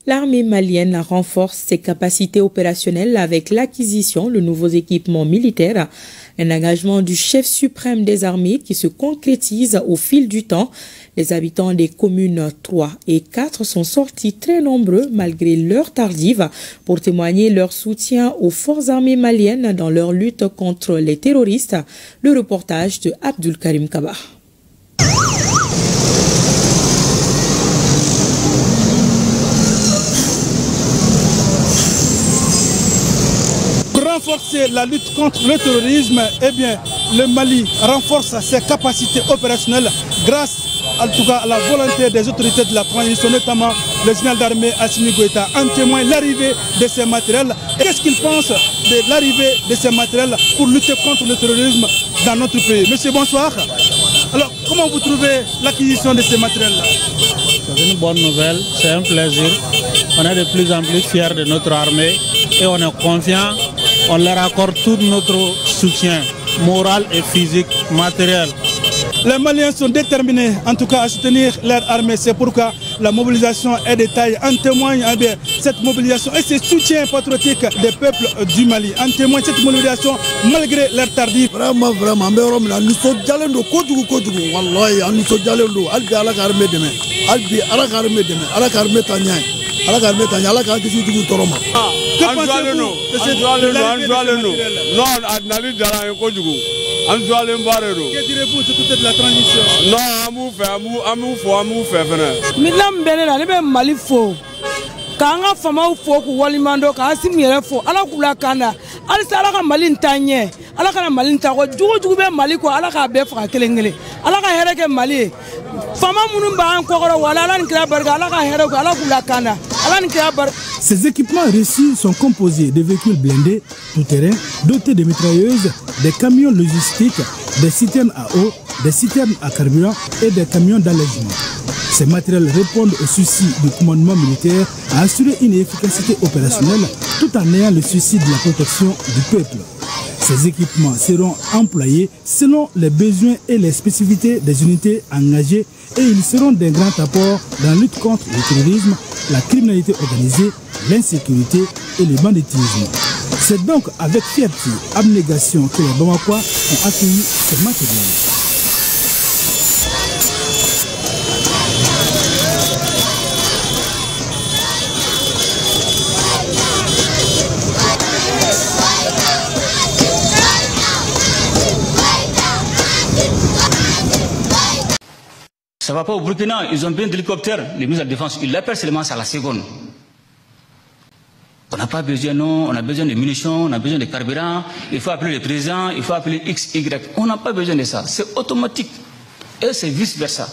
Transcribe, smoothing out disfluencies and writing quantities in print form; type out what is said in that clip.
L'armée malienne renforce ses capacités opérationnelles avec l'acquisition de nouveaux équipements militaires. Un engagement du chef suprême des armées qui se concrétise au fil du temps. Les habitants des communes 3 et 4 sont sortis très nombreux malgré l'heure tardive pour témoigner leur soutien aux forces armées maliennes dans leur lutte contre les terroristes. Le reportage de Abdul Karim Kaba. Renforcer la lutte contre le terrorisme, eh bien, le Mali renforce ses capacités opérationnelles grâce en tout cas à la volonté des autorités de la transition, notamment le général d'armée Assimi Goïta. En témoigne l'arrivée de ces matériels. Qu'est-ce qu'il pense de l'arrivée de ces matériels pour lutter contre le terrorisme dans notre pays? Monsieur, bonsoir. Alors, comment vous trouvez l'acquisition de ces matériels-là? C'est une bonne nouvelle, c'est un plaisir. On est de plus en plus fiers de notre armée et on est confiant. On leur accorde tout notre soutien moral et physique, matériel. Les Maliens sont déterminés en tout cas à soutenir leur armée. C'est pourquoi la mobilisation est de taille. En témoigne bien, cette mobilisation et ce soutien patriotique des peuples du Mali. En témoigne cette mobilisation malgré leur tardif. Vraiment, nous sommes allés au Kodjou, Wallahi, nous sommes allés au Albi à la armée demain. Albi à la armée demain. À la armée Tanya. À la armée Tanya. À la armée Toroma. Que pensez-vous de cette non, Adnali Dara et Kodjou. Que direz-vous du côté de la transition? Non, amou fait. Milam Benena, les mêmes Malifo. Kanga Fama Fo, Walimando, Kassimir Fo, Alakula Kana, Alsala Malintanye, Alaka Malinta, Juju Maliko, Alaka Befra Killing, Alaka Hereke Mali, Fama Munumba, Koro, Alan Kraber, Alaka Herok, Alakula Kana, Alan Kraber. Ces équipements reçus sont composés de véhicules blindés, tout-terrain, dotés de mitrailleuses, des camions logistiques, des citernes à eau, des citernes à carburant et des camions d'allègement. Ces matériels répondent au souci du commandement militaire à assurer une efficacité opérationnelle tout en ayant le souci de la protection du peuple. Ces équipements seront employés selon les besoins et les spécificités des unités engagées et ils seront d'un grand apport dans la lutte contre le terrorisme, la criminalité organisée, l'insécurité et le banditisme. C'est donc avec fierté et abnégation que les Bamakois ont accueilli ce matériel. Ça ne va pas au Burkina, ils ont bien d'hélicoptères, les ministres de la Défense, ils l'appellent seulement à la seconde. On n'a pas besoin, non, on a besoin de munitions, on a besoin de carburant, il faut appeler le président, il faut appeler X, Y. On n'a pas besoin de ça, c'est automatique. Et c'est vice-versa.